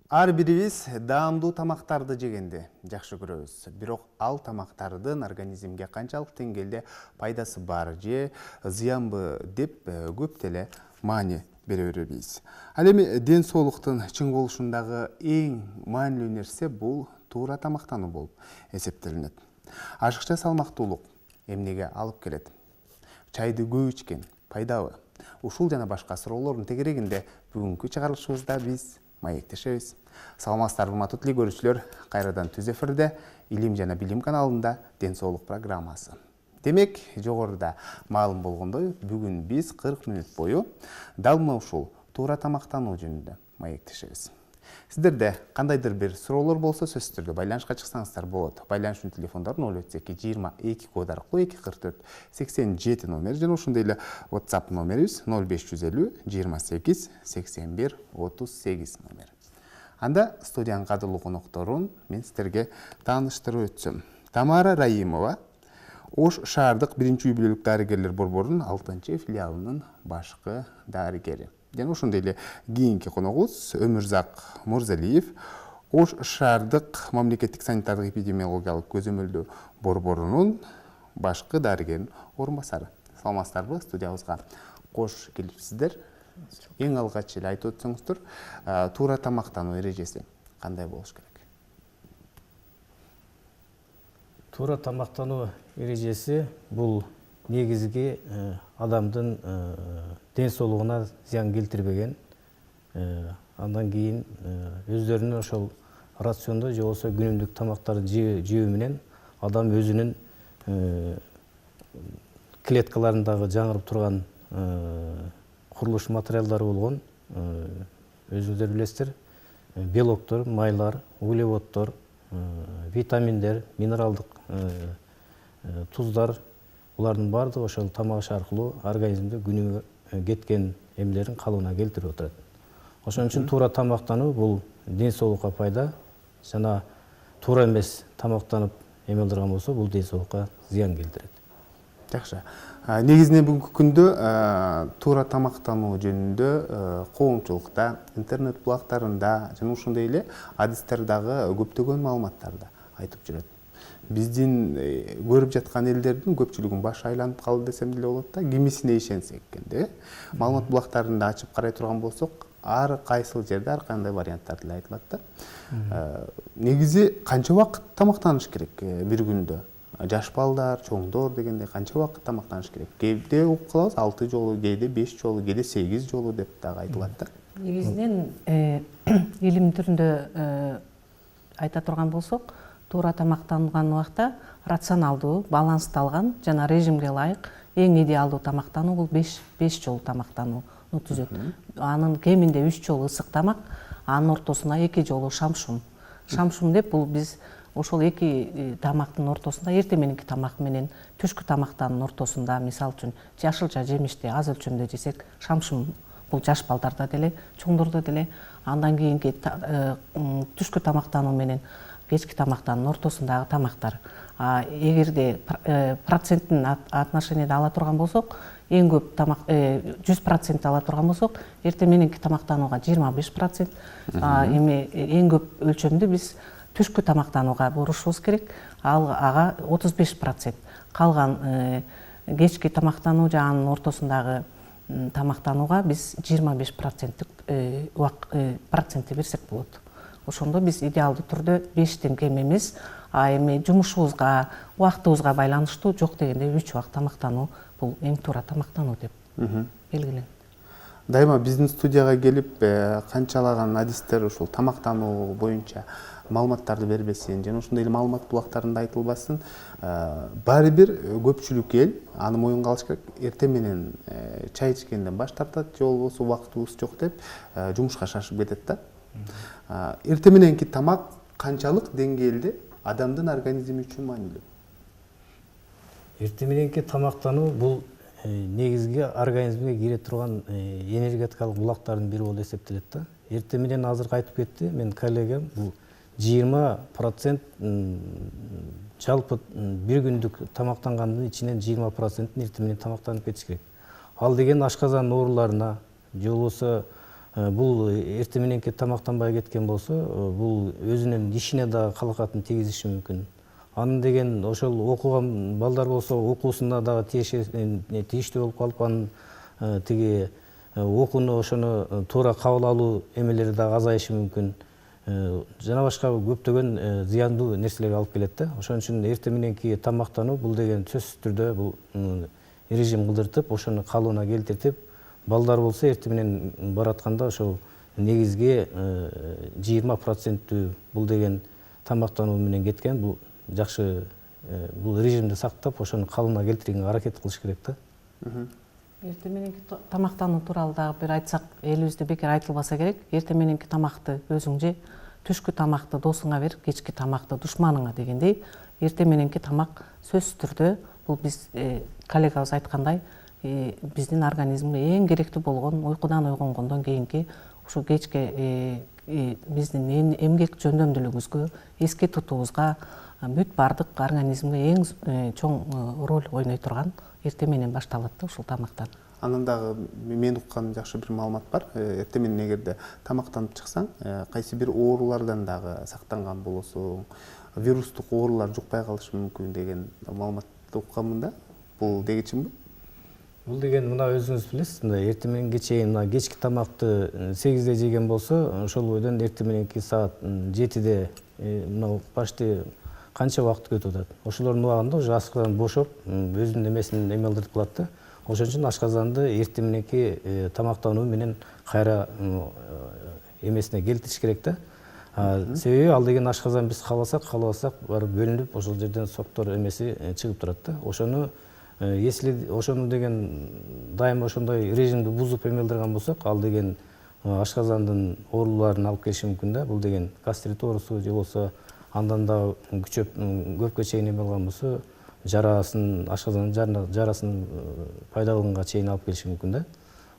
Ар бирибиз даамдуу тамактарды жегенди жакшы көрөбүз. Бирок ал тамактардын организмге канчалык деңгээлде пайдасы бар же зыянбы деп көп деле маани бере беребиз. Ал эми ден соолуктун чың болушундагы эң маанилүү нерсе бул туура тамактануу болуп эсептелинет. Ашыкча салмактуулук эмнеге алып келет? Чайды көп ичкен пайдабы? Ушул жана башка суроолордун тегерегинде бүгүнкү чыгарылышыбызда биз маектешебиз. Саламатсыздарбы урматтуу теле көрүүчүлөр, кайрадан түз эфирде Илим жана билим каналында ден соолук программасы. Демек, жогоруда маалым болгондой, бүгүн биз 40 мүнөт бою дал мына ушул туура тамактануу жөнүндө маектешебиз. Сиздерде кандайдыр бир суроолор болсо, сөзсүз түрдө байланышка чыксаңыздар болот. Байланыштын телефондору 082 код аркылуу 244 87 номер жана ошондой эле WhatsApp номерибиз 0550 28 81 38 номер. Анда студиянын кадырлуу конокторун мен сиздерге тааныштырып өтсөм. Тамара Раимова Ош шаардык 1-үй бүлөлүк дарыгерлер борборунун 6-филиалынын башкы дарыгери. Жана ошондой эле кийинки коногубуз Өмүрзак Мурзалиев Ош шаардык мамлекеттик санитардык эпидемиологиялык көзөмөлдөө борборунун башкы дарыгеринин орун басары. Саламатсыздарбы? Студиябызга кош келипсиздер. Эң алгач эле айтып өтсөңүздөр, туура тамактануу эрежеси кандай болуш керек? Туура тамактануу эрежеси бул негизги адамдын ден соолугуна зыян келтирбеген, андан кийин өздөрүнүн ошол рациондо же болбосо күнүмдүк тамактарды жөө менен адам өзүнүн клеткаларындагы жаңырып турган курулуш материалдары болгон, өзүңүздөр билесиздер, белоктор, майлар, углеводдор, витаминдер, минералдык туздар, булардын баардыгы ошол тамак аш аркылуу организмде күнүгө кеткен эмелерин калыбына келтирип отурат. Ошон үчүн туура тамактануу бул ден соолукка пайда, жана туура эмес тамактанып эме кылдырган болсо бул ден соолукка зыян келтирет. Жакшы. Негизинен бүгүнкү күндө туура тамактануу жөнүндө коомчулукта, интернет булактарында жана ошондой эле адистер дагы көптөгөн маалыматтарды айтып жүрөт. Биздин көрүп жаткан элдердин көпчүлүгүн баш айланып калды десем деле болот да, кимисине ишенсек экенде. Маалымат булактарында ачып карай турган болсок, ар кайсыл жерде ар кандай варианттар деле айтылат да. Негизи канча убакыт тамактаныш керек бир күндө? Жаш балдар, чоңдор дегенде канча убакыт тамактаныш керек? Кээде угуп калабыз 6 жолу, кээде 5 жолу, кээде 8 жолу деп дагы айтылат да. Негизинен илим түрүндө айта турган болсок, туура тамактанган убакта рационалдуу, балансталган жана режимге ылайык эң идеалдуу тамактануу бул 5 жолу тамактанууну түзөт. Анын кеминде 3 жолу ысык тамак, анын ортосуна 2 жолу шамшум. Шамшум деп бул биз ошол 2 тамактын ортосунда эрте мененки тамак менен түшкү тамактанын ортосунда, мисалы үчүн жашылча жемишти аз өлчөмдө жесек, шамшум бул жаш балдарда деле, чоңдордо деле, андан кийинки түшкү тамактануу менен кечки тамактанын ортосундагы тамактар. Эгерде проценттин отношенияда ала турган болсок, эң көп тамак 100% ала турган болсок, эрте мененки тамактанууга 25%, эми эң көп өлчөмдү биз түшкү тамактанууга бурушубуз керек. Ага 35%. Калган кечки тамактануу жана анын ортосундагы тамактанууга биз 25% берсек болот. Ошондо биз идеалдуу түрдө 5тен кем эмес, эми жумушубузга, убактыбызга байланыштуу жок дегенде 3 убакыт тамактануу бул эң туура тамактануу деп белгиленет. Дайыма биздин студияга келип канчалаган адистер ушул тамактануу боюнча маалыматтарды бербесин, жана ошондой эле маалымат булактарында айтылбасын, баары бир көпчүлүк эл аны моюнга алыш керек, эрте менен чай ичкенден баш тартат, же болбосо убактыбыз жок деп жумушка шашып кетет да. Эрте мененки тамак канчалык деңгээлде адамдын организми үчүн маанилүү? Эрте мененки тамактануу бул негизги организмге кире турган энергетикалык булактардын бири болуп эсептелет да. Эрте менен азыр айтып кетти менин коллегам, бул 20% жалпы бир күндүк тамактангандын ичинен 20% эрте менен тамактанып кетиш керек. Ал деген ашказан ооруларына, же болбосо бул эртең мененки тамактанбай кеткен болсо, бул өзүнүн ишине да калакатын тийгизиши мүмкүн. Анын деген ошол окуган балдар болсо, окуусуна дагы тийиштүү болуп калып, анын тиги окууну ошону туура кабыл алуу эмелери дагы азайышы мүмкүн. Жана башка көптөгөн зыяндуу нерселерге алып келет да. Ошон үчүн эртең мененки тамактануу бул деген сөзсүз түрдө бул режим кылдыртып, ошону калыбына келтиртип, балдар болсо эртең менен баратканда ошол негизги 20% бул деген тамактануу менен кеткен. Бул жакшы, бул режимди сактап, ошону калыбына келтирүүгө аракет кылыш керек да. Эртең мененки тамактануу тууралуу дагы бир айтсак, элибизде бекер айтылбаса керек. Эртең мененки тамакты өзүң же, түшкү тамакты досуңа бер, кечки тамакты душманыңа дегендей, эртең мененки тамак сөзсүз түрдө бул биз коллегабыз айткандай, биздин организмге эң керектүү болгон, уйкудан ойгонгондон кийинки ушу кечке биздин эмгек жөндөмдүүлүгүбүзгө, эске тутуубузга, бүт бардык организмге эң чоң роль ойной турган эртең менен башталат да ушул тамактан. Анан дагы мен уккан жакшы бир маалымат бар. Эртең менен эгерде тамактанып чыксаң, кайсы бир оорулардан дагы сактанган болосуң, вирустук оорулар жукпай калышы мүмкүн деген маалыматты укканмын да. Бул деги чынбы? Бул деген мына өзүңүз билесиз, мына эртең мененге чейин мына кечки тамакты 8-де жеген болсо, ошол бойдон эртең мененки саат 7-де мына почти канча убакыт өтүп атат. Ошолордун убагында уже ашказан бошоп, өзүнүн эмесин эмелдирип калат да. Ошон үчүн ашказанды эртең мененки тамактануу менен кайра эмесине келтириш керек да. Себеби ал деген ашказан биз каалабасак барып бөлүнүп, ошол жерден соктор эмеси чыгып турат да. Ошону если ошону деген дайыма ошондой режимди бузуп эмелдирген болсок, ал деген ашказандын ооруларын алып келиши мүмкүн да. Бул деген гастрит оорусу же болсо андан да күчөп көпкө чейин эме кылган болсо, жарасын, ашказандын жарасын пайда кылганга чейин алып келиши мүмкүн да.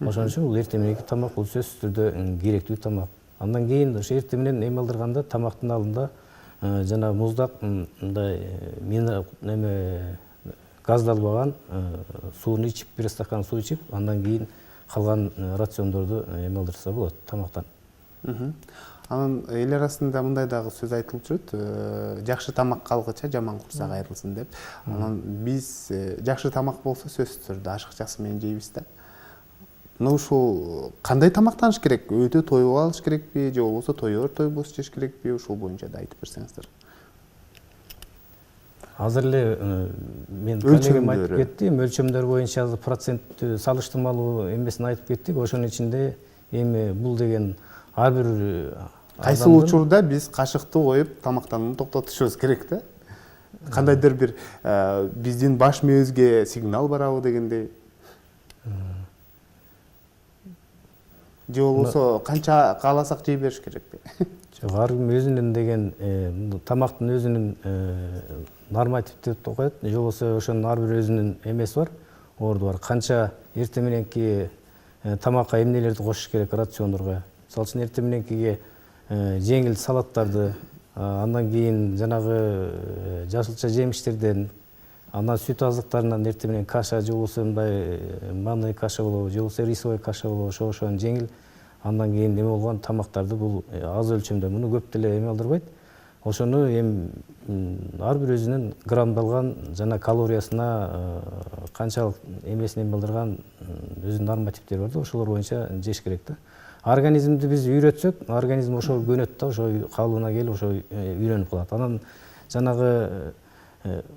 Ошон үчүн бул эртең мененки тамак бул сөзсүз түрдө керектүү тамак. Андан кийин ошо эртең менен эме алдырганда тамактын алдында жана муздак мындай газдалбаган сууну ичип, бир стакан суу ичип, андан кийин калган рациондорду эме алдырса болот тамактан. Анан эл арасында мындай дагы сөз айтылып жүрөт, жакшы тамак калгыча жаман курсак айрылсын деп. Анан биз жакшы тамак болсо сөзсүз түрдө ашыкчасы менен жейбиз да. Мына ушул кандай тамактаныш керек? Өтө тоюп алыш керекпи, же болбосо тойбос жеш керекпи? Ушул боюнча да айтып берсеңиздер. Азыр эле мен коллегам айтып кетти, мөлчөмдөр боюнча процент салыштырмалуу эмесин айтып кеттик. Ошонун ичинде эми бул деген ар бир кайсы учурда биз кашыкты коюп тамактанууну токтотушубуз керек да? Кандайдыр бир биздин баш мээбизге сигнал барабы дегендей. Же болбосо канча кааласак жей бериш керекпи? Жок, ар ким өзүнүн деген тамактын өзүнүн нормативди деп коет. Же болбосо ошонун ар бир өзүнүн эмеси бар, орду бар. Канча эртең мененки тамакка эмнелерди кошуш керек рациондорго. Мисалы үчүн эртең мененкиге жеңил салаттарды, андан кийин жанагы жашылча жемиштерден, андан сүт азыктарынан эртең менен каша же болбосо мындай манный каша болобу, же болбосо рисовый каша болобу, ошон жеңил, андан кийин эме болгон тамактарды бул аз өлчөмдө, муну көп деле эме алдырбайт. Ошону эми ар бир өзүнүн грамдалган жана калориясына канчалык эмесин эме алдырган өзүнүн нормативдери бар да, ошолор боюнча жеш керек да. Организмди биз үйрөтсөк, организм ошо көнөт да, ошо калыбына келип ошо үйрөнүп калат. Анан жанагы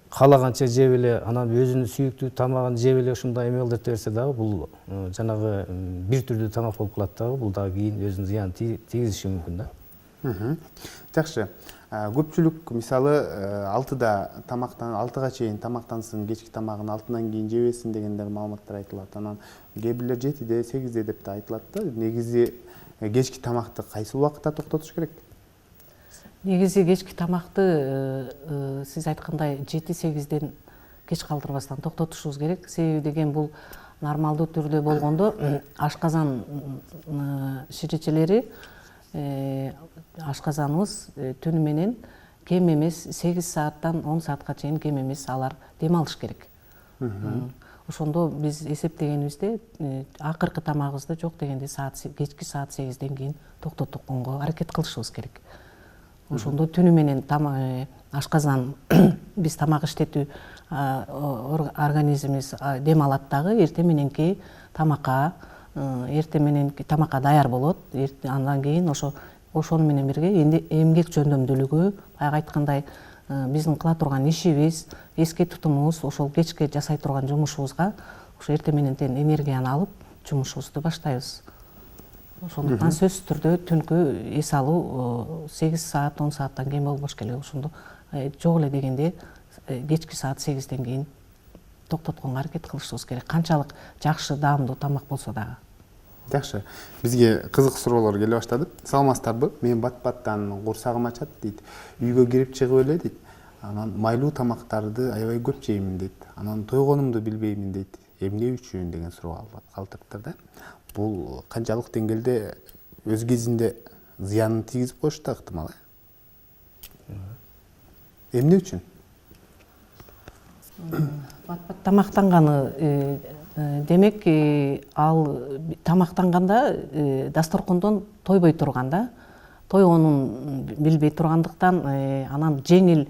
каалаганча жеп эле, анан өзүнүн сүйүктүү тамагын жеп эле ушундай эме алдырта берсе дагы, бул жанагы бир түрдүү тамак болуп калат дагы, бул дагы кийин өзүнүн зыянын тийгизиши мүмкүн да. Жакшы. Көпчүлүк мисалы 6-га чейин тамактансын, кечки тамагын 6-дан кийин жебесин дегендер маалыматтар айтылат. Анан кээ бирлер 7-де, 8-де деп да айтылат да. Негизи кечки тамакты кайсы убакытта токтотуш керек? Негизи кечки тамакты сиз айткандай 7-8ден кеч калтырбастан токтотушубуз керек. Себеби деген бул нормалдуу түрдө болгондо ашказан ширечелери, ашказаныбыз түнү менен кем эмес 8 сааттан 10 саатка чейин кем эмес алар дем алыш керек. ошондо биз эсептегенибизде акыркы тамагыбызды жок дегенде кечки саат 8ден кийин токтотконго аракет кылышыбыз керек. Ошондо түнү менен ашказан биз тамак иштетүү организмибиз дем алат дагы, эртең мененки тамакка даяр болот. Андан кийин ошону менен бирге эмгек жөндөмдүүлүгү, баягы айткандай биздин кыла турган ишибиз, эске тутумубуз, ошол кечке жасай турган жумушубузга ошо эртең менен энергияны алып жумушубузду баштайбыз. Ошондуктан сөзсүз түрдө түнкү эс алуу 8 саат 10 сааттан кем болбош керек. Ошондо жок эле дегенде кечки саат 8ден кийин токтотконго аракет кылышыбыз керек. Канчалык жакшы, даамдуу тамак болсо дагы. Жакшы. Бизге кызык суроолор келе баштады. Саламатсыздарбы? Мен бат-баттан курсагым ачат дейт. Үйгө кирип чыгып эле дейт. Анан майлуу тамактарды аябай көп жеймин дейт. Анан тойгонумду билбеймин дейт. Эмне үчүн деген суроо калтырыптыр да. Бул канчалык деңгээлде өз кезинде зыянын тийгизип коюшу да ыктымал. Эмне үчүн? Бат-бат тамактанганы демек ал тамактанганда дасторкондон тойбой турганда, тойгонун билбей тургандыктан анан жеңил,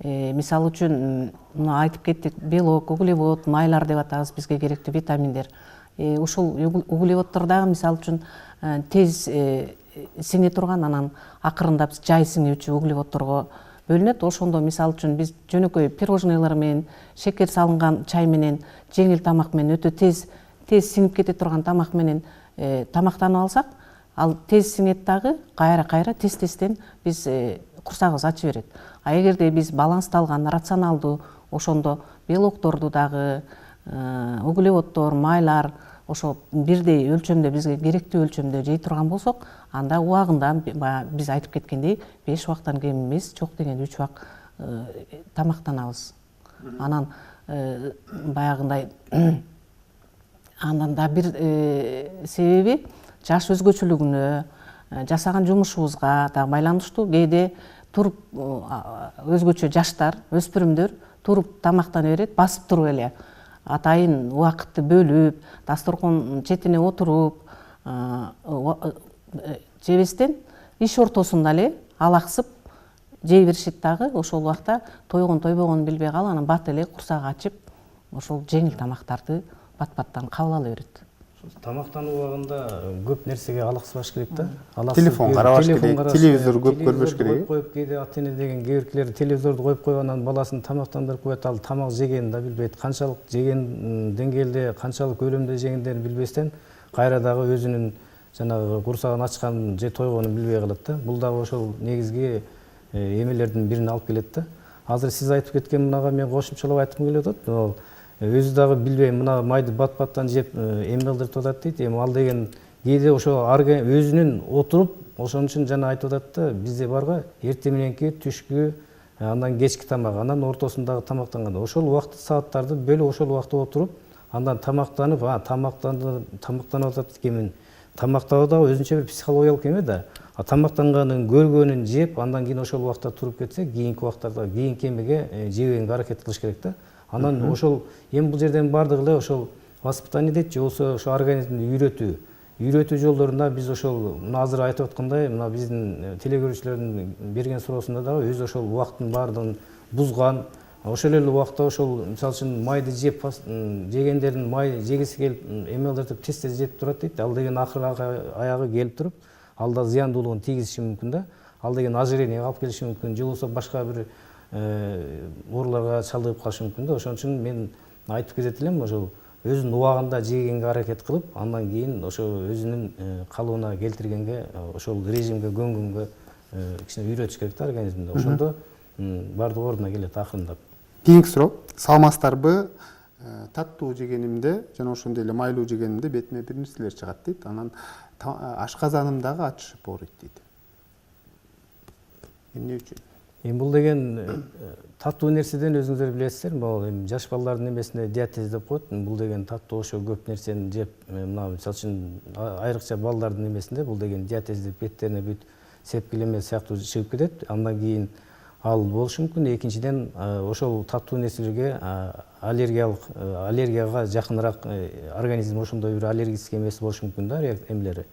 мисалы үчүн мына айтып кеттик, белок, углевод, майлар деп атабыз, бизге керектүү витаминдер. Ушул углеводдор дагы мисалы үчүн тез сиңе турган, анан акырындап жай сиңүүчү углеводдорго бөлүнөт. Ошондо мисалы үчүн биз жөнөкөй пирожныйлар менен, шекер салынган чай менен, жеңил тамак менен, өтө тез сиңип кете турган тамак менен тамактанып алсак, ал тез сиңет дагы, кайра тез-тезден биз курсагыбыз ачы берет. А эгерде биз балансталган, рационалдуу, ошондо белокторду дагы, углеводдор, майлар ошо бирдей өлчөмдө, бизге керектүү өлчөмдө жей турган болсок, анда убагында биз айтып кеткендей 5 убактан кем эмес, жок дегенде 3 убак тамактанабыз. Анан баягындай андан да бир себеби жаш өзгөчөлүгүнө, жасаган жумушубузга да байланыштуу. Кээде туруп өзгөчө жаштар, өспүрүмдөр туруп тамактана берет, басып туруп эле атайын убакытты бөлүп, дасторкон четине отуруп жебестен иш ортосунда эле алаксып жей беришет дагы. Ошол убакта тойгон-тойбогонун билбей калып, анан бат эле курсак ачып, ошол жеңил тамактарды бат-баттан кабыл ала берет. Тамактануу убагында көп нерсеге алаксыбаш керек да. Телефон карабаш керек, телевизор көп көрбөш керек. Коюп кээде ата-эне деген кээбиркилер телевизорду коюп койгондан баласын тамактандырып коет, ал тамак жегенин да билбейт. Канчалык жеген деңгээлде, канчалык көлөмдө жегендерин билбестен кайра дагы өзүнүн жанагы курсагын ачканын же тойгонун билбей калат да. Бул дагы ошол негизги эмелердин бирине алып келет да. Азыр сиз айтып кеткен мынага мен кошумчалап айткым келип атат. Өзү дагы билбей мына майды бат-баттан жеп эме кылдырып атат дейт. Эми ал деген кээде ошо өзүнүн отуруп, ошон үчүн жана айтып атат да, бизде барга эртең мененки, түшкү, андан кечки тамак, андан ортосундагы тамактанганда ошол убакыт сааттарды бөлүп ошол убакта отуруп, андан тамактанып, тамактанып атат экенмин. Тамактоо дагы өзүнчө бир психологиялык эме да. Тамактанганын көргөнүн жеп, андан кийин ошол убакта туруп кетсе, кийинки убактарда кийинки эмеге жебегенге аракет кылыш керек да. Анан ошол эми бул жерден бардыгы эле ошол воспитание дейт, же болсо ошо организмди үйрөтүү жолдоруна биз ошол мына азыр айтып аткандай, мына биздин телекөрүүчүлөрдүн берген суроосунда дагы өзү ошол убакыттын баардыгын бузган, ошол эле убакта ошол мисалы үчүн майды жеп жегендердин май жегиси келип эме кылдыртып тез жеп турат дейт. Ал деген акыры аягы келип туруп, ал да зыяндуулугун тийгизиши мүмкүн да. Ал деген ожирениеге алып келиши мүмкүн, же болбосо башка бир ооруларга чалдыгып калышы мүмкүн да. Ошон үчүн мен айтып кетет элем, ошол өзүнүн убагында жегенге аракет кылып, андан кийин ошо өзүнүн калыбына келтиргенге, ошол режимге көнгөнгө кичине үйрөтүш керек да организмди. Ошондо баардыгы ордуна келет акырындап. Кийинки суроо: саламатсыздарбы? Таттуу жегенимде жана ошондой эле майлуу жегенимде бетиме бир нерселер чыгат дейт. Анан ашказаным дагы ачышып ооруйт дейт. Эмне үчүн? Эми бул деген таттуу нерседен өзүңүздөр билесиздер, могу эми жаш балдардын эмесинде диатез деп коет. Бул деген таттуу ошо көп нерсени жеп, мына мисалы үчүн айрыкча балдардын эмесинде бул деген диатез деп беттерине бүт сепкилеме сыяктуу чыгып кетет. Андан кийин ал болушу мүмкүн. Экинчиден ошол таттуу нерселерге аллергияга жакыныраак организм ошондой бир аллергический эмеси болушу мүмкүн да, эмелери.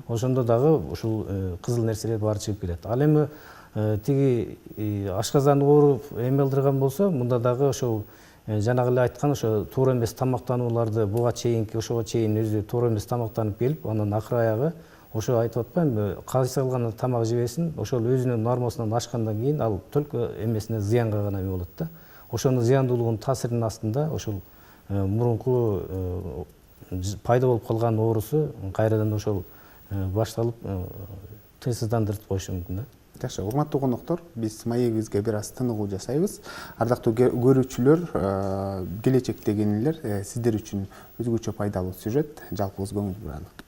Ошондо дагы ушул кызыл нерселер баары чыгып келет. Ал эми тиги ашказан ооруп эме кылдырган болсо, мында дагы ошол жанагы эле айткан ошо туура эмес тамактанууларды буга чейинки ошого чейин өзү туура эмес тамактанып келип, анан акыр аягы ошо айтып атпаймынбы, кайсы кылган тамак жебесин, ошол өзүнүн нормасынан ашкандан кийин ал только эмесине зыянга гана эме болот да. Ошонун зыяндуулугунун таасиринин астында ошол мурунку пайда болуп калган оорусу кайрадан ошол башталып тынчсыздандырып коюшу мүмкүн да. Жакшы, урматтуу коноктор, биз маегибизге бир аз тыныгуу жасайбыз. Ардактуу көрүүчүлөр, келечектегилер, сиздер үчүн өзгөчө пайдалуу сюжет, жалпыбыз көңүл бурайлык.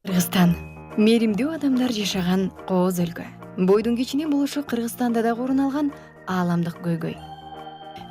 Кыргызстан мээримдүү адамдар жашаган кооз өлкө. Бойдун кичине болушу Кыргызстанда да орун алган ааламдык көйгөй.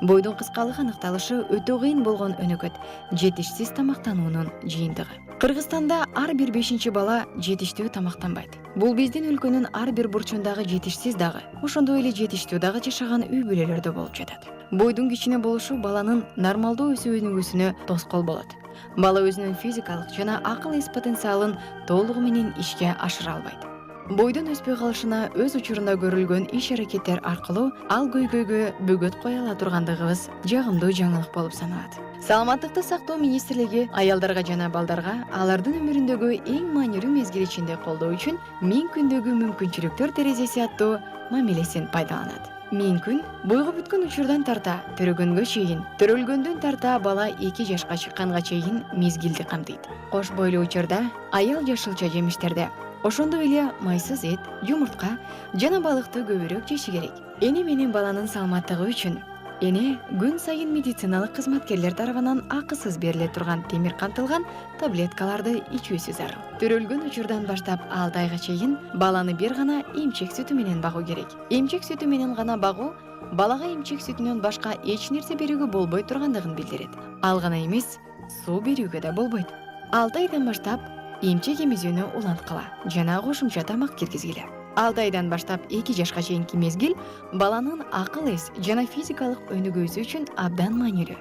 Бойдун кыскалыгы аныкталышы өтө кыйын болгон өнөкөт жетишсиз тамактануунун жыйынтыгы. Кыргызстанда ар бир 5-чи бала жетиштүү тамактанбайт. Бул биздин өлкөнүн ар бир бурчундагы жетишсиз дагы, ошондой эле жетиштүү дагы жашаган үй бүлөлөрдө болуп жатат. Бойдун кичине болушу баланын нормалдуу өсүү өнүгүүсүнө тоскоол болот. Бала өзүнүн физикалык жана акыл эс потенциалын толугу менен ишке ашыра албайт. Бойдун өспөй калышына өз учурунда көрүлгөн иш-аракеттер аркылуу ал көйгөйгө бөгөт кое ала тургандыгыбыз жагымдуу жаңылык болуп саналат. Саламаттыкты сактоо министрлиги аялдарга жана балдарга алардын өмүрүндөгү эң маанилүү мезгил ичинде колдоо үчүн 1000 күндөгү мүмкүнчүлүктөр терезеси аттуу мамилесин пайдаланат. 1000 күн буйгу бүткөн учурдан тарта төрөгөнгө чейин, төрөлгөндөн тарта бала 2 жашка чыкканга чейин мезгилди камтыйт. Кош бойлуу учурда аял жашылча жемиштерди, ошондой эле майсыз эт, жумуртка жана балыкты көбүрөөк жеши керек. Эне менен баланын саламаттыгы үчүн эне күн сайын медициналык кызматкерлер тарабынан акысыз бериле турган темир кантылган таблеткаларды ичүүсү зарыл. Төрөлгөн учурдан баштап 6 айга чейин баланы бир гана эмчек сүтү менен багуу керек. Эмчек сүтү менен гана багуу балага эмчек сүтүнөн башка эч нерсе берүүгө болбой тургандыгын билдирет. Ал гана эмес, суу берүүгө да болбойт. 6 айдан баштап эмчек эмизүүнү уланткыла жана кошумча тамак киргизгиле. 6 айдан баштап 2 жашка чейинки мезгил баланын акыл эс жана физикалык өнүгүүсү үчүн абдан маанилүү.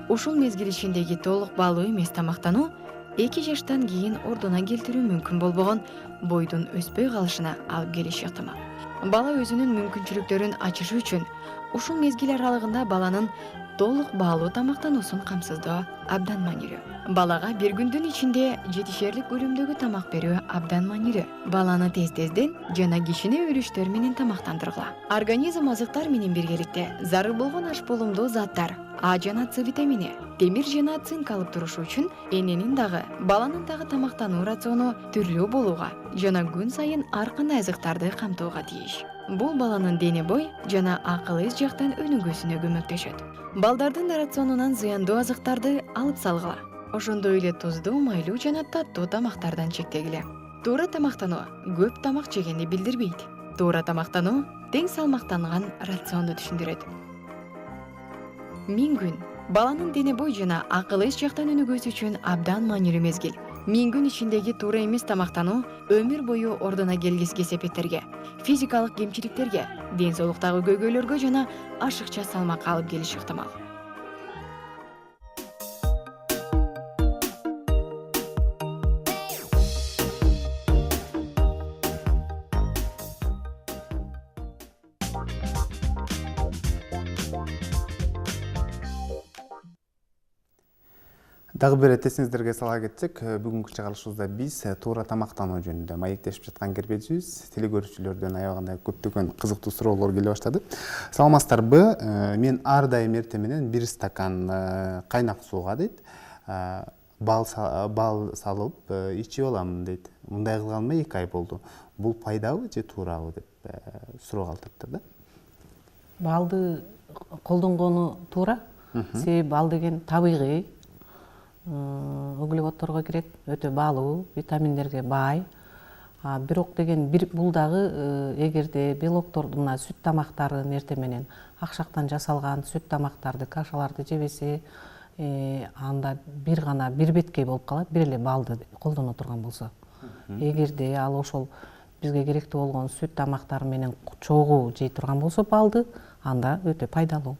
Ушул мезгил ичиндеги толук баалуу эмес тамактануу 2 жаштан кийин ордуна келтирүү мүмкүн болбогон бойдун өспөй калышына алып келиши ыктымал. Бала өзүнүн мүмкүнчүлүктөрүн ачышы үчүн ушул мезгил аралыгында баланын толук баалуу тамактануусун камсыздоо абдан маанилүү. Балага бир күндүн ичинде жетишерлик көлөмдөгү тамак берүү абдан маанилүү. Баланы тез-тезден жана кичине өлүштөр менен тамактандыргыла. Организм азыктар менен биргеликте зарыл болгон аш болумдуу заттар, А жана С витамини, темир жана цинк алып турушу үчүн эненин дагы, баланын дагы тамактануу рациону түрлүү болууга жана күн сайын ар кандай азыктарды камтууга тийиш. Бул баланын дене бой жана акыл эс жактан өнүгүүсүнө көмөктөшөт. Балдардын рационунан зыяндуу азыктарды алып салгыла. Ошондой эле туздуу, майлуу жана таттуу тамактардан чектегиле. Туура тамактануу көп тамак жегенди билдирбейт. Туура тамактануу тең салмактанган рационду түшүндүрөт. 1000 күн баланын дене бой жана акыл эс жактан өнүгүүсү үчүн абдан маанилүү мезгил. 1000 күн ичиндеги туура эмес тамактануу өмүр бою ордуна келгис кесепеттерге, физикалык кемчиликтерге, ден соолуктагы көйгөйлөргө жана ашыкча салмак алып келиши ыктымал. Дагы бир эсиңиздерге сала кетсек, бүгүнкү чыгарылышыбызда биз туура тамактануу жөнүндө маектешип жаткан кербезибиз, телекөрүүчүлөрдөн аябагандай көптөгөн кызыктуу суроолор келе баштады. Саламатсыздарбы? Мен ар дайым эртең менен 1 стакан кайнак сууга дейт, бал салып ичип алам дейт. Мындай кылганыма 2 ай болду. Бул пайдабы же туурабы деп суроо калтырыптыр да. Балды колдонгону туура. Себеби бал деген табигый углеводторго кирет, өтө баалуу, витаминдерге бай. Бирок деген бул дагы эгерде белокторду мына сүт тамактарын эртең менен акшактан жасалган сүт тамактарды, кашаларды жебесе, анда бир беткей болуп калат, бир эле балды колдоно турган болсо. Эгерде ал ошол бизге керектүү болгон сүт тамактары менен чогуу жей турган болсо балды, анда өтө пайдалуу.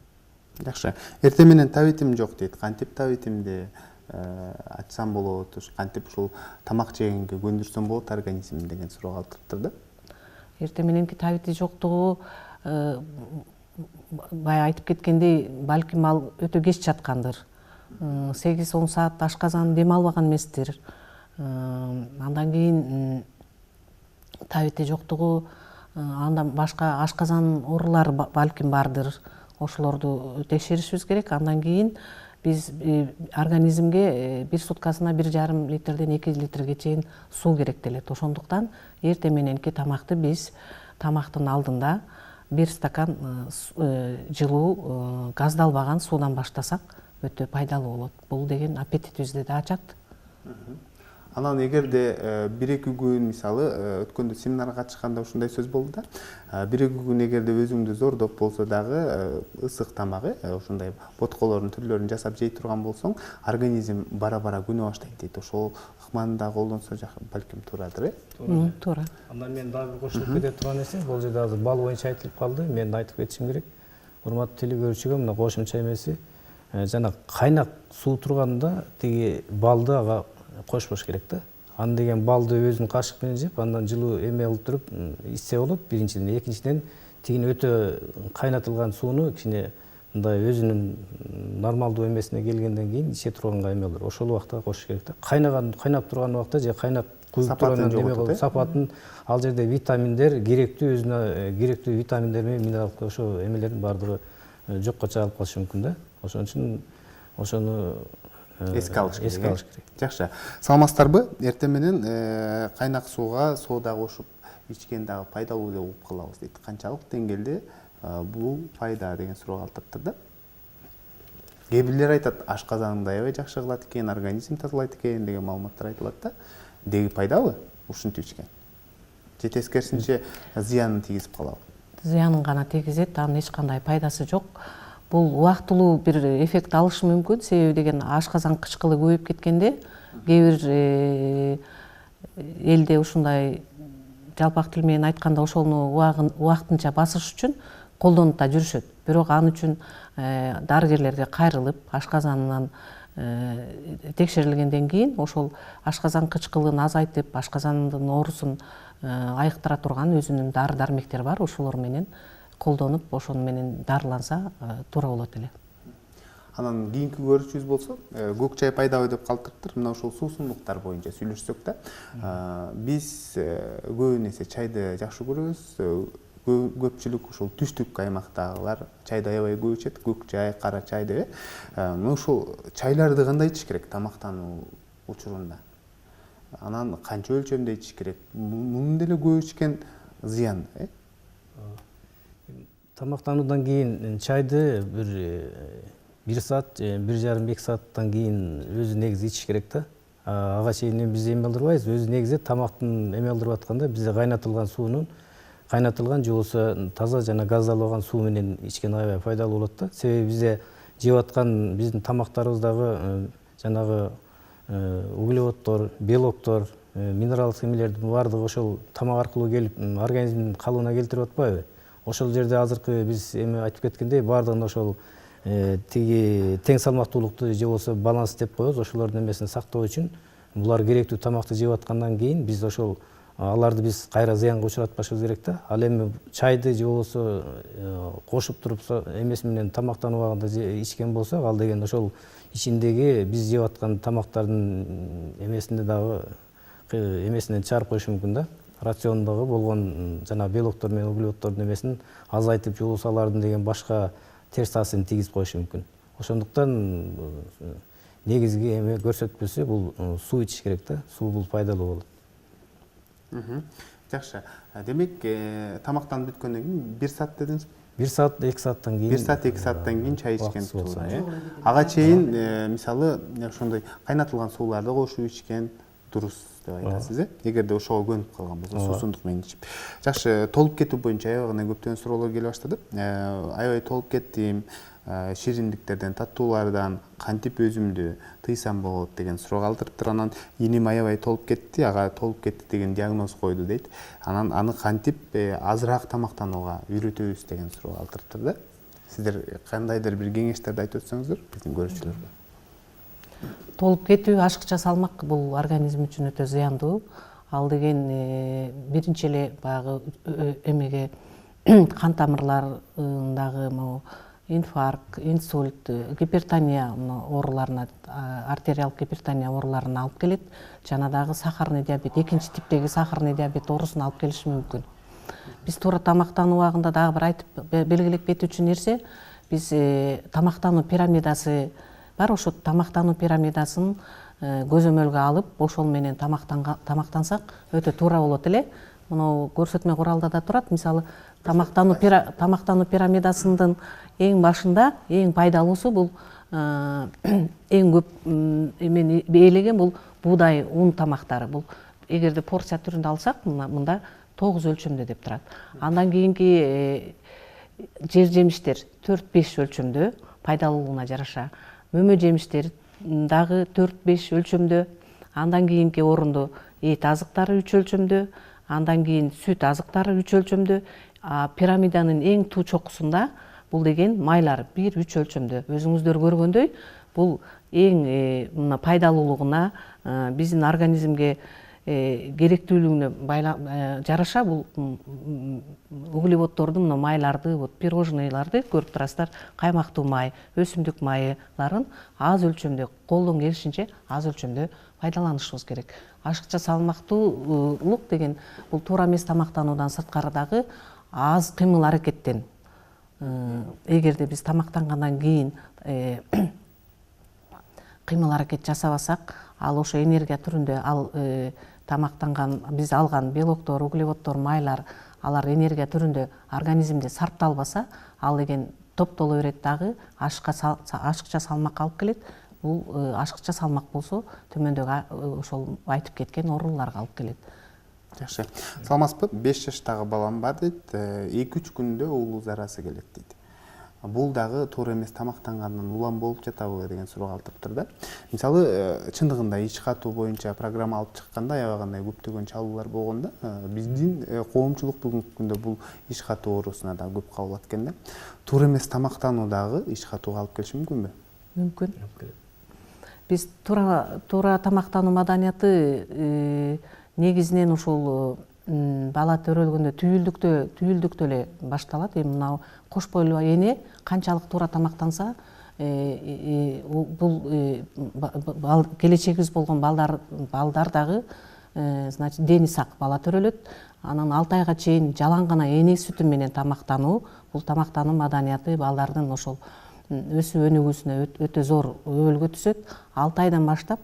Жакшы. Эртең менен табитим жок дейт. Кантип табитимди ачсам болот, кантип ушул тамак жегенге көндүрсөм болот организмди деген суроо калтырыптыр да. Эртең мененки табити жоктугу бая айтып кеткендей, балким ал өтө кеч жаткандыр. 8-10 саат ашказан дем албаган эместир. Андан кийин табити жоктугу, андан башка ашказан оорулары балким бардыр. Ошолорду текшеришибиз керек. Андан кийин биз организмге 1 суткасына 1,5 литрден 2 литрге чейин суу керектелет. Ошондуктан эртең мененки тамакты биз тамактын алдында 1 стакан жылуу газдалбаган суудан баштасак өтө пайдалуу болот. Бул деген аппетитибизди да ачат. Анан эгерде 1-2 күн мисалы өткөндө семинарга катышканда ушундай сөз болду да. 1-2 күн эгерде өзүңдү зордоп болсо дагы ысык тамак, ошондой ботколордун түрлөрүн жасап жей турган болсоң, организм бара-бара күнө баштайт дейт. Ошол ыкманы да колдонсо балким туурадыр, Туура. Андан мен дагы бир кошулуп кете турган нерсе, бул жерде азыр бал боюнча айтылып калды. Мен айтып кетишим керек. Урматтуу телекөрүүчүгө мына кошумча эмеси, жана кайнак суу турганда тиги балды ага кошпош керек да. Аны деген балды өзүнүн кашык менен жеп, андан жылуу эме алып туруп ичсе болот. Биринчиден, экинчиден тигин өтө кайнатылган сууну кичине мындай өзүнүн нормалдуу эмесине келгенден кийин иче турганга эме болор. Ошол убакта кошуш керек да. Кайнап турган убакта же кайнап куюп турган эме болот. Сапатын ал жерде витаминдер керектүү, өзүнө керектүү витаминдер менен минералдык ошо эмелердин баардыгы жокко чыгарылып калышы мүмкүн да. Ошон үчүн ошону эске алыш керек. Жакшы. Саламатсыздарбы? Эртең менен кайнак сууга соода кошуп ичкен дагы пайдалуу деп угуп калабыз дейт. Канчалык деңгээлде бул пайда деген суроо калтырыптыр да. Кээ бирлер айтат, ашказаныңды аябай жакшы кылат экен, организм тазалайт экен деген маалыматтар айтылат да. Деги пайдабы ушинтип ичкен? Же тескерисинче зыянын тийгизип калабы? Зыянын гана тийгизет, анын эч кандай пайдасы жок. Бул убактылуу бир эффект алышы мүмкүн, себеби деген ашказан кычкылы көбөйүп кеткенде кээ бир элде ушундай жалпак тил менен айтканда ошону убактынча басыш үчүн колдонуп да жүрүшөт. Бирок ал үчүн дарыгерлерге кайрылып, ашказанынан текшерилгенден кийин ошол ашказан кычкылын азайтып, ашказандын оорусун айыктыра турган өзүнүн дары дармектер бар. Ошолор менен колдонуп, ошону менен дарыланса туура болот эле. Анан кийинки көрүүчүбүз болсо, көк чай пайдабы деп калтырыптыр. Мына ошол суусундуктар боюнча сүйлөшсөк да. Биз көбүн эсе чайды жакшы көрөбүз. Көпчүлүк ушул түштүк аймактагылар чайды аябай көп ичет, көк чай, кара чай деп. Мына ушул чайларды кандай ичиш керек тамактануу учурунда? Анан канча өлчөмдө ичиш керек? Мунун деле көп ичкен зыян, Тамактануудан кийин чайды бир саат, 1,5-2 сааттан кийин өзү негизи ичиш керек да. Ага чейин биз эме алдырбайбыз. Өзү негизи тамактын эме алдырып атканда бизде кайнатылган суунун же болсо таза жана газдалбаган суу менен ичкен аябай пайдалуу болот да. Себеби бизде жеп аткан биздин тамактарыбыздагы жанагы углеводдор, белоктор, минералдык эмелердин баардыгы ошол тамак аркылуу келип организмдин калыбына келтирип атпайбы? Ошол жерде азыркы биз эме айтып кеткендей баардыгын ошол тиги тең салмактуулукту же болсо баланс деп коебуз, ошолордун эмесин сактоо үчүн булар керектүү тамакты жеп аткандан кийин биз ошол аларды биз кайра зыянга учуратпашыбыз керек да. Ал эми чайды же болсо кошуп туруп эмеси менен тамактануу убагында ичкен болсок, ал деген ошол ичиндеги биз жеп аткан тамактардын эмесинде дагы эмесинен чыгарып коюшу мүмкүн да. Рациондогу болгон жана белоктор менен углеводдордун эмесин азайтып, же болсо алардын деген башка терс таасирин тийгизип коюшу мүмкүн. Ошондуктан негизги эме көрсөтпөсү бул суу ичиш керек да. Суу бул пайдалуу болот. Жакшы. Демек, тамактанып бүткөндөн кийин 1 саат дедиңизби? 1 саат 2 сааттан кийин. 1 саат 2 сааттан кийин чай ичкен туура, Ага чейин мисалы ошондой кайнатылган сууларды кошуп ичкен дурус деп айтасыз, эгерде ошого көнүп калган болсо, суусундук менен ичип. Жакшы, толуп кетүү боюнча аябай гана көптөгөн суроолор келе баштады. Аябай толуп кеттим, шириндиктерден, таттуулардан кантип өзүмдү тыйсам болот деген суроо калтырыптыр. Анан иним аябай толуп кетти, ага толуп кетти деген диагноз койду дейт. Анан аны кантип азыраак тамактанууга үйрөтөбүз деген суроо калтырыптыр да. Сиздер кандайдыр бир кеңештерди айтып өтсөңүздөр биздин көрүүчүлөргө. Толуп кетүү ашыкча салмак бул организм үчүн өтө зыяндуу. Ал деген биринчи эле баягы эмеге кан тамырларындагы инфаркт, инсульт, гипертония ооруларына, артериалдык гипертония ооруларына алып келет. Жана дагы сахарный диабет, экинчи типтеги сахарный диабет оорусуна алып келиши мүмкүн. Биз туура тамактануу убагында дагы бир айтып белгилеп кетүүчү нерсе, биз тамактануу пирамидасы бар, ошо тамактануу пирамидасын көзөмөлгө алып, ошол менен тамактансак өтө туура болот эле. Мына көрсөтмө куралда да турат. Мисалы, тамактануу пирамидасынын эң башында эң пайдалуусу бул эң көп эмени ээлеген бул буудай ун тамактары. Бул эгерде порция түрүндө алсак, мында 9 өлчөмдө деп турат. Андан кийинки жер жемиштер 4-5 өлчөмдө пайдалуулуна жараша. Мөмө жемиштер дагы 4-5 өлчөмдө. Андан кийинки орунду эт азыктары 3 өлчөмдө. Андан кийин сүт азыктары 3 өлчөмдө. Пирамиданын эң туу чокусунда бул деген майлар 1-3 өлчөмдө. Өзүңүздөр көргөндөй, бул эң пайдалуулугуна, биздин организмге керектүүлүгүнө жараша бул углеводдорду, майларды, пирожныйларды көрүп турасыздар, каймактуу май, өсүмдүк майыларын аз өлчөмдө, колдон келишинче аз өлчөмдө пайдаланышыбыз керек. Ашыкча салмактуулук деген бул туура эмес тамактануудан сырткары дагы аз кыймыл аракеттен. Эгерде биз тамактангандан кийин кыймыл аракет жасабасак, ал ошо энергия түрүндө ал тамактанган биз алган белоктор, углеводдор, майлар, алар энергия түрүндө организмде сарпталбаса, ал деген топтоло берет дагы ашыкча салмак алып келет. Бул ашыкча салмак болсо төмөндөгү ошол айтып кеткен ооруларга алып келет. Жакшы. Саламатсызбы? 5 жаштагы балам бар дейт, 2-3 күндө уулу зарасы келет дейт. Бул дагы туура эмес тамактангандан улам болуп жатабы деген суроо калтырыптыр да. Мисалы, чындыгында ич катуу боюнча программа алып чыкканда аябагандай көптөгөн чалуулар болгон да. Биздин коомчулук бүгүнкү күндө бул ич катуу оорусуна да көп кабылат экен да. Туура эмес тамактануу дагы ич катууга алып келиши мүмкүнбү? Мүмкүн. Биз туура тамактануу маданияты негизинен ушул бала төрөлгөндө түйүлдүктө эле башталат. Эми мына кош бойлуу эне канчалык туура тамактанса, бул келечегибиз болгон балдар дагы, значит, дени сак бала төрөлөт. Анан 6 айга чейин жалаң гана эне сүтү менен тамактануу, бул тамактануу маданияты балдардын ошол өсүү өнүгүүсүнө өтө зор өбөлгө түзөт. 6 айдан баштап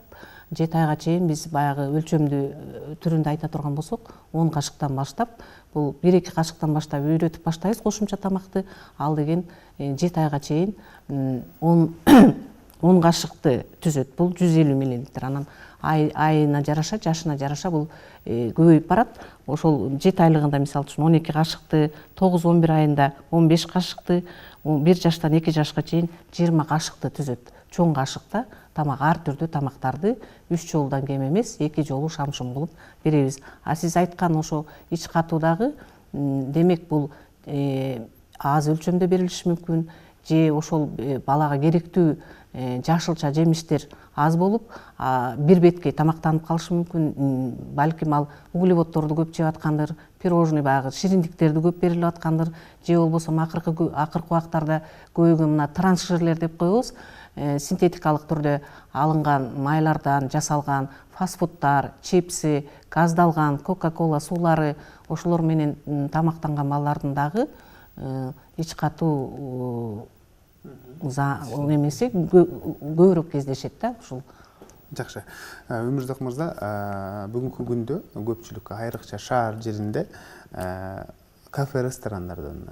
7 айга чейин биз баягы өлчөмдүү түрүндө айта турган болсок, 10 кашыктан баштап, бул 1-2 кашыктан баштап үйрөтүп баштайбыз кошумча тамакты. Ал деген 7 айга чейин 10 кашыкты түзөт. Бул 150 мл. Анан айына жараша, жашына жараша бул көбөйүп барат. Ошол 7 айлыгында мисалы үчүн 12 кашыкты, 9-11 айында 15 кашыкты, 1 жаштан 2 жашка чейин 20 кашыкты түзөт. Чоң кашыкта тамак, ар түрдүү тамактарды 3 жолудан кем эмес 2 жолу шамшым кылып беребиз. А сиз айткан ошо ич катуудагы демек бул аз өлчөмдө берилиши мүмкүн, же ошол балага керектүү жашылча жемиштер аз болуп, бир беткей тамактанып калышы мүмкүн. Балким ал углеводдорду көп жеп аткандыр, пирожный баягы шириндиктерди көп берилип аткандыр, же болбосо акыркы убактарда көбүгө мына трансжирлер деп коебуз, синтетикалык түрдө алынган майлардан жасалган фастфудтар, чипсы, газдалган кока-кола суулары, ошолор менен тамактанган балдардын дагы ич катуу эмеси көбүрөөк кездешет да ушул. Жакшы. Өмүрзак мырза, бүгүнкү күндө көпчүлүк айрыкча шаар жеринде кафе, ресторандардан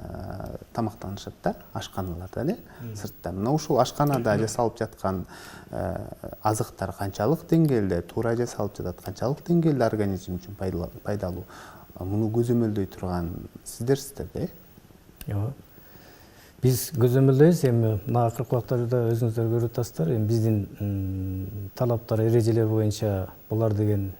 тамактанышат да, ашканалардан, сыртта. Мына ушул ашканада жасалып жаткан азыктар канчалык деңгээлде туура жасалып жатат, канчалык деңгээлде организм үчүн пайдалуу? Муну көзөмөлдөй турган сиздерсиздер да? Жок. Биз көзөмөлдөйбүз. Эми мына акыркы убактарда өзүңүздөр көрүп атасыздар. Эми биздин талаптар, эрежелер боюнча булар деген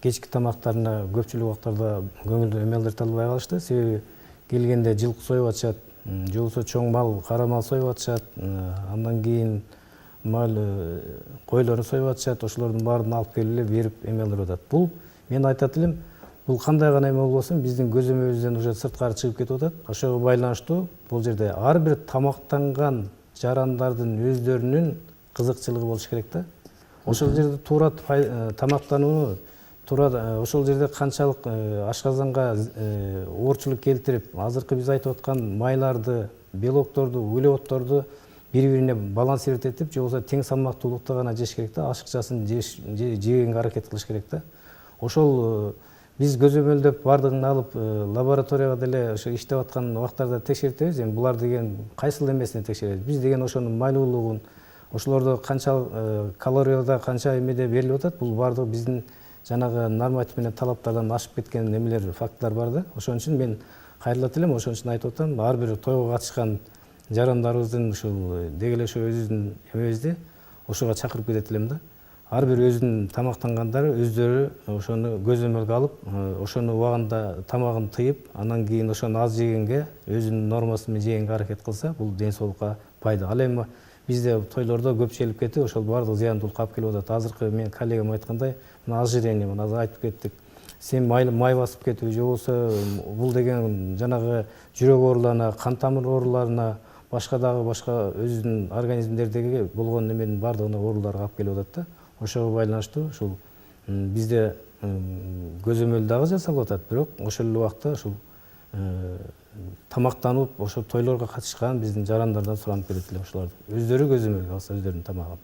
кечки тамактарына көпчүлүк убактарда көңүл эме алдырта албай калышты. Себеби келгенде жылкы союп атышат, же болбосо чоң мал, кара мал союп атышат, андан кийин мал койлорун союп атышат, ошолордун баарын алып келип эле берип эме кылып атат. Бул мен айтат элем, бул кандай гана эме болбосун биздин көзөмөбүздөн уже сырткары чыгып кетип атат. Ошого байланыштуу бул жерде ар бир тамактанган жарандардын өздөрүнүн кызыкчылыгы болуш керек да. Ошол жерде туура тамактанууну, туура ошол жерде канчалык ашказанга оорчулук келтирип, азыркы биз айтып аткан майларды, белокторду, углеводдорду бири-бирине балансировать этип, же болбосо тең салмактуулукта гана жеш керек да, ашыкчасын жегенге аракет кылыш керек да. Ошол биз көзөмөлдөп бардыгын алып лабораторияга деле ошо иштеп аткан убактарда текшертебиз. Эми булар деген кайсыл эмесине текшеребиз? Биз деген ошонун майлуулугун, ошолордо канча калорияда канча эмеде берилип атат, бул бардыгы биздин жанагы норматив менен талаптардан ашып кеткен эмелер, фактылар бар да. Ошон үчүн мен кайрылат элем, ошон үчүн айтып атам, ар бир тойго катышкан жарандарыбыздын ушул деги эле ошо өзүбүздүн эмебизди ошого чакырып кетет элем да. Ар бир өзүнүн тамактангандары өздөрү ошону көзөмөлгө алып, ошону убагында тамагын тыйып, анан кийин ошону аз жегенге, өзүнүн нормасы менен жегенге аракет кылса, бул ден соолукка пайда. Ал эми бизде тойлордо көпчүлүк кетип, ошол баардык зыяндуулукка алып келип атат. Азыркы мен коллегам айткандай, мына ожирение, мына азыр айтып кеттик. Сен май басып кетип, же болбосо бул деген жанагы жүрөк ооруларына, кан тамыр ооруларына, башка өзүнүн организмдердеги болгон эменин баардыгына ооруларга алып келип атат да. Ошого байланыштуу ушул бизде көзөмөл дагы жасалып атат, бирок ошол эле убакта ушул тамактанып, ошо тойлорго катышкан биздин жарандардан суранып келет элем ошолорду. Өздөрү көзөмөлгө алса өздөрүнүн тамагын.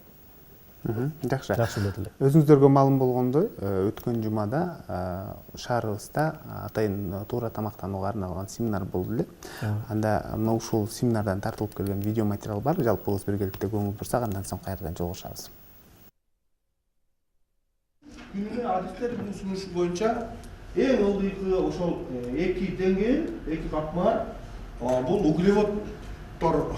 Жакшы. Жакшы болот эле. Өзүңүздөргө маалым болгондой, өткөн жумада шаарыбызда атайын туура тамактанууга арналган семинар болду эле. Анда мына ушул семинардан тартылып келген видео материал бар. Жалпыбыз биргеликте көңүл бурсак, андан соң кайрадан жолугушабыз. Күнүнө адистердин сунушу боюнча эң ылдыйкы ошол эки деңгэл, эки катмар бул углеводторго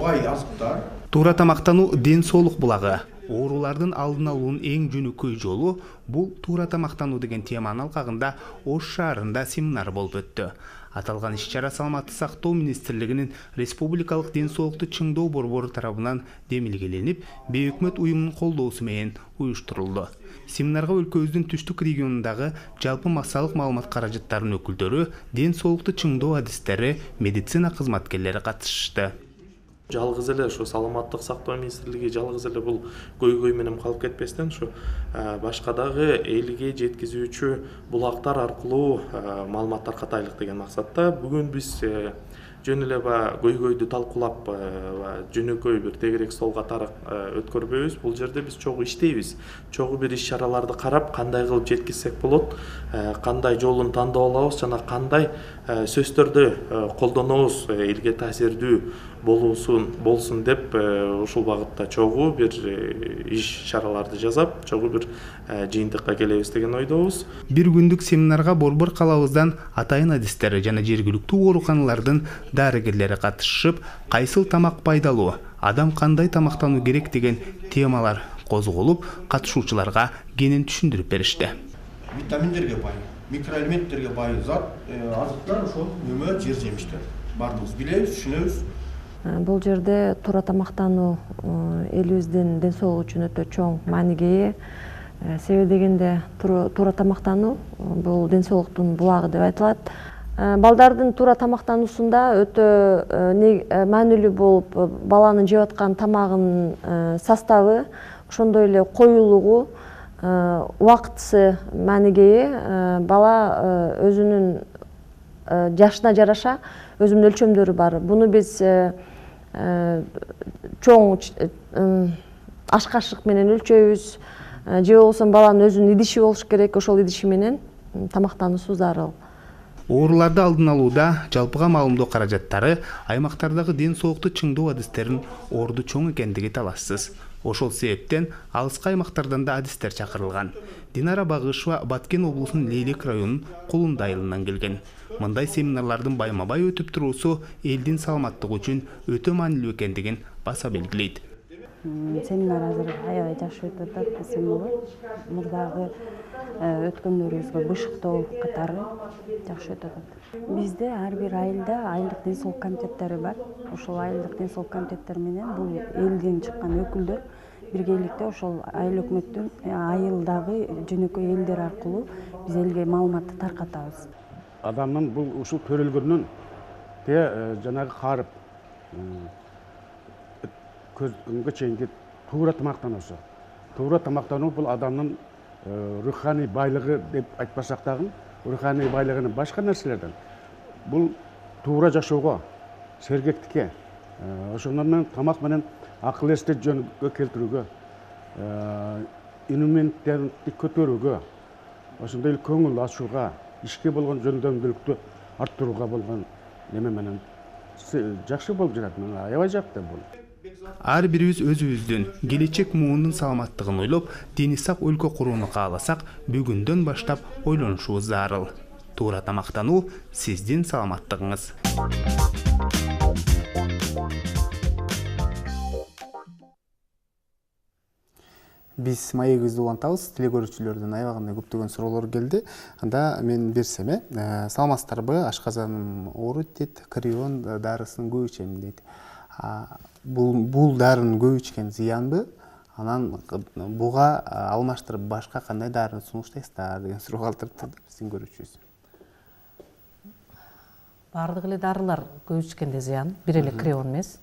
бай азыктар. Туура тамактануу ден соолук булагы. Оорулардын алдын алуунун эң жөнөкөй жолу бул туура тамактануу деген теманын алкагында Ош шаарында семинар болуп өттү. Аталган иш-чара Саламаттык сактоо министрлигинин Республикалык ден соолукту чыңдоо борбору тарабынан демилгеленип, бейөкмөт уюмунун колдоосу менен уюштурулду. Семинарга өлкөбүздүн түштүк регионундагы жалпы массалык маалымат каражаттарынын өкүлдөрү, ден соолукту чыңдоо адистери, медицина кызматкерлери катышышты. Жалгыз эле ошо саламаттык сактоо министрлиги жалгыз эле бул көйгөй менен калып кетпестен ушу башка дагы элге жеткизүүчү булактар аркылуу маалыматтар катайлык деген максатта бүгүн биз жөн эле көйгөйдү талкуулап жөнөкөй бир тегерек стол катары өткөрбөйбүз. Бул жерде биз чогуу иштейбиз. Чогуу бир иш-чараларды карап, кандай кылып жеткизсек болот, кандай жолун тандап алабыз жана кандай сөздөрдү колдонобуз элге таасирдүү болсун деп ушул багытта чогуу бир иш-чараларды жасап, чогуу бир жыйынтыкка келебиз деген ойдобуз. Бир күндүк семинарга борбор калабыздан атайын адистери жана жергиликтүү ооруканалардын дарыгерлери катышып, кайсыл тамак пайдалуу, адам кандай тамактануу керек деген темалар козголуп, катышуучуларга кенен түшүндүрүп беришти. Витаминдерге бай, микроэлементтерге бай зат, азыктар ошол нөмө жер жемиштер. Бардыгыбыз билебиз, түшүнөбүз. Бул жерде туура тамактануу элибиздин ден соолугу үчүн өтө чоң мааниге ээ. Себеби дегенде туура тамактануу бул ден соолуктун булагы деп айтылат. Балдардын туура тамактануусунда өтө маанилүү болуп баланын жеп аткан тамагынын составы, ошондой эле коюлугу, убактысы мааниге ээ. Бала өзүнүн жашына жараша өзүнүн өлчөмдөрү бар. Буну биз чоң аш кашык менен өлчөйбүз. Же болбосо баланын өзүнүн идиши болуш керек, ошол идиши менен тамактануусу зарыл. Ооруларды алдын алууда жалпыга маалымдоо каражаттары аймактардагы ден соолукту чыңдоо адистеринин орду чоң экендиги талашсыз. Ошол себептен алыскы аймактардан да адистер чакырылган. Динара Багышева Баткен облусунун Лейлек районунун Кулунда айылынан келген. Мындай семинарлардын байма-бай өтүп туруусу элдин саламаттыгы үчүн өтө маанилүү экендигин баса белгилейт. Семинар азыр аябай жакшы өтүп атат десем болот. Мурдагы өткөндөрүбүзгө бышыктоо катары жакшы өтүп атат. Bizde ар бир айылда айылдык ден соолук комитеттери бар. Ошол айылдык ден соолук комитеттери менен бул элден чыккан өкүлдөр биргеликте ошол айыл өкмөттүн айылдагы жөнөкөй элдер аркылуу биз элге маалыматты таркатабыз. Адамдын бул ушул төрөлгөндөн жанагы карып көзгө чейинки туура тамактануусу. Туура тамактануу бул адамдын руханий байлыгы деп айтпасак дагы, руханий байлыгынын башка нерселерден бул туура жашоого, сергектикке, ошондон менен тамак менен акыл эсти жөнгө келтирүүгө, иммунитетти көтөрүүгө, ошондой эле көңүл ачууга, ишке болгон жөндөмдүүлүктү арттырууга болгон неме менен жакшы болуп жатат. Мен аябай жакты бул. Ар бирибиз өзүбүздүн келечек муунун саламаттыгын ойлоп, дени сак өлкө курууну кааласак, бүгүндөн баштап ойлонушубуз зарыл. Туура тамактануу сиздин саламаттыгыңыз. Биз маегибизди улантабыз. Теле көрүүчүлөрдүн аябагында көптөгөн суроолор келди. Анда мен берсем, саламатсыздарбы? Ашказаным ооруйт дейт, крион дарысын көп ичем дейт. Бул дарынын көп ичкен зыянбы? Анан буга алмаштырып башка кандай дарыны сунуштайсыздар деген суроо калтырыптыр биздин көрүүчүбүз. Бардык эле дарылар көп ичкенде зыян, бир эле крион эмес.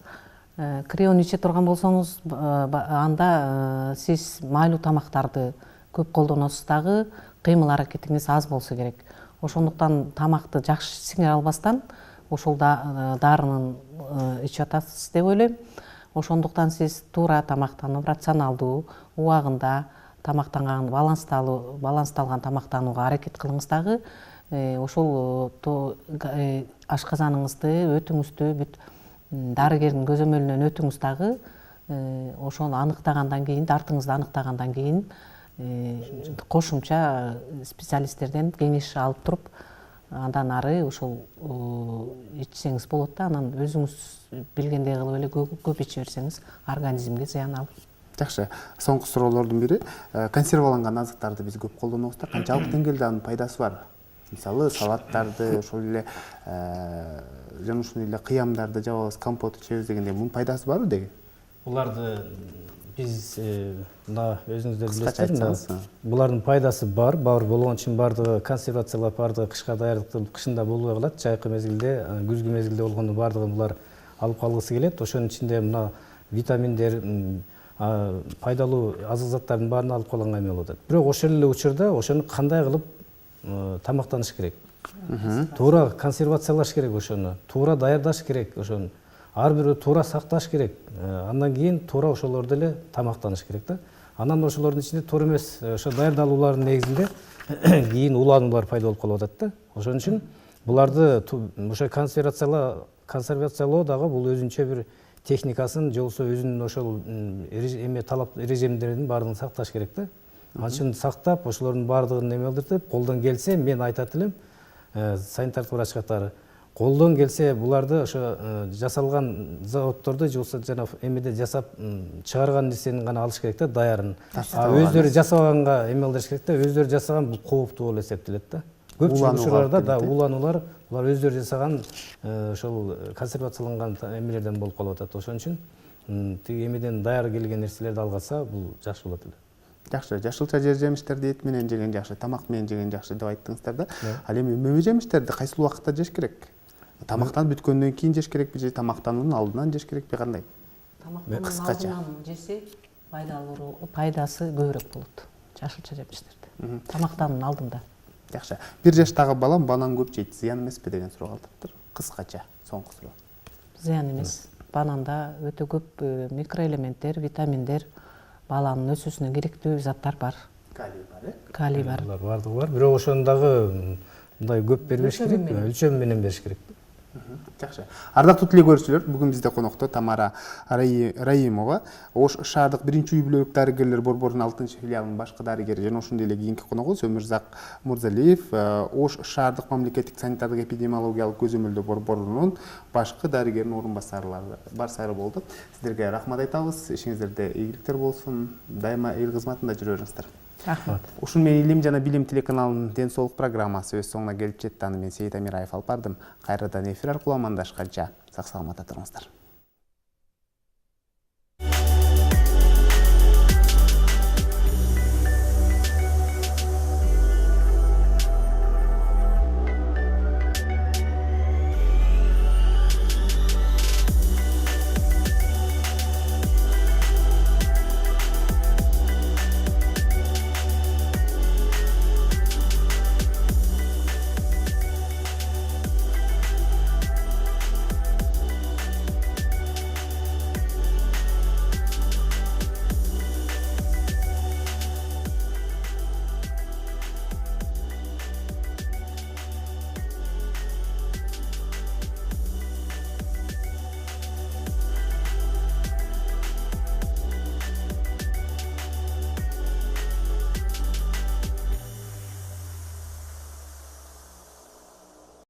Крион иче турган болсоңуз, анда сиз майлуу тамактарды көп колдоносуз дагы, кыймыл аракетиңиз аз болсо керек. Ошондуктан тамакты жакшы сиңире албастан ошол дарынын ичип атасыз деп ойлойм. Ошондуктан сиз туура тамактанып, рационалдуу, убагында тамактанган, балансталган тамактанууга аракет кылыңыз дагы. Ошол ашказаныңызды, өтүңүздү бүт дарыгердин көзөмөлүнөн өтүңүз дагы. Ошону аныктагандан кийин, дартыңызды аныктагандан кийин кошумча специалисттерден кеңеш алып туруп, андан ары ошол ичсеңиз болот да, анан өзүңүз билгендей кылып эле көп иче берсеңиз организмге зыян алып. Жакшы. Соңку суроолордун бири, консерваланган азыктарды биз көп колдонобуз да, канчалык деңгээлде анын пайдасы бар? Мисалы, салаттарды, ошол эле жана ушундай эле кыямдарды жабабыз, компот ичебиз дегенде мунун пайдасы барбы деген? Буларды биз мына өзүңүздөр билесиздер, булардын пайдасы бар болгон үчүн бардыгы консервациялап, бардыгы кышка даярдык кышында болбой калат, жайкы мезгилде, күзгү мезгилде болгондо бардыгын булар алып калгысы келет. Ошонун ичинде мына витаминдер, пайдалуу азык заттардын баарын алып калганга эме болуп атат. Бирок ошол эле учурда ошону кандай кылып тамактаныш керек? Туура консервациялаш керек ошону, туура даярдаш керек ошону. Ар бирөө туура сакташ керек. Андан кийин туура ошолорду эле тамактаныш керек да. Анан ошолордун ичинде туура эмес ошо даярдалуулардын негизинде кийин улануулар пайда болуп калып атат да. Ошон үчүн буларды ошо консервациялоо дагы бул өзүнчө бир техникасын, же болбосо өзүнүн ошол эме талап режимдерин баардыгын сакташ керек да. Анчын сактап, ошолордун баардыгын эме кылдыртып, колдон келсе, мен айтат элем, санитардык врач катары, колдон келсе буларды ошо жасалган заводдордо же болбосо жана эмеде жасап чыгарган нерсени гана алыш керек да, даярын. Өздөрү жасаганга эме кылдырыш керек да, өздөрү жасаган бул кооптуу болуп эсептелет да. Көпчүлүк учурларда улануулар булар өздөрү жасаган ошол консервацияланган эмелерден болуп калып атат. Ошон үчүн тиги эмеден даяр келген нерселерди алгаса, бул жакшы болот эле. Жакшы, жашылча жер жемиштерди эт менен жеген жакшы, тамак менен жеген жакшы деп айттыңыздар да. Ал эми мөбө жемиштерди кайсы убакытта жеш керек? Тамактанып бүткөндөн кийин жеш керекпи же тамактануунун алдынан жеш керекпи, кандай? Тамактануунун алдынан жесе пайдасы көбүрөөк болот жашылча жемиштерди. Тамактануунун алдында. Жакшы. 1 жаштагы балам банан көп жейт, зыян эмеспи деген суроо калтырыптыр. Кыскача, соңку суроо. Зыян эмес. Бананда өтө көп микроэлементтер, витаминдер, баланын өсүүсүнө керектүү заттар бар. Калий бар, Калий бар. Бардыгы бар. Бирок ошону дагы мындай көп бербеш керек, өлчөм менен бериш керек. Жакшы. Ардактуу тилек көрүүчүлөр, бүгүн бизде конокто Тамара Раимова, Ош шаардык 1-үй-бүлөлүк дарыгерлер борборунун 6-филиалынын башкы дарыгери жана ошондой эле кийинки коногу Өмүрзак Мурзалиев, Ош шаардык мамлекеттик санитардык эпидемиологиялык көзөмөлдөө борборунун башкы дарыгеринин орун басары болду. Сиздерге рахмат айтабыз. Ишиңиздерде ийгиликтер болсун. Дайыма эл кызматында жүрө бериңиздер. Рахмат. Ушун менен Илим жана билим телеканалынын ден соолук программасы өз соңуна келип жетти. Аны мен Сейит Амираев алып бардым. Кайрадан эфир аркылуу амандашканча сак саламатта туруңуздар.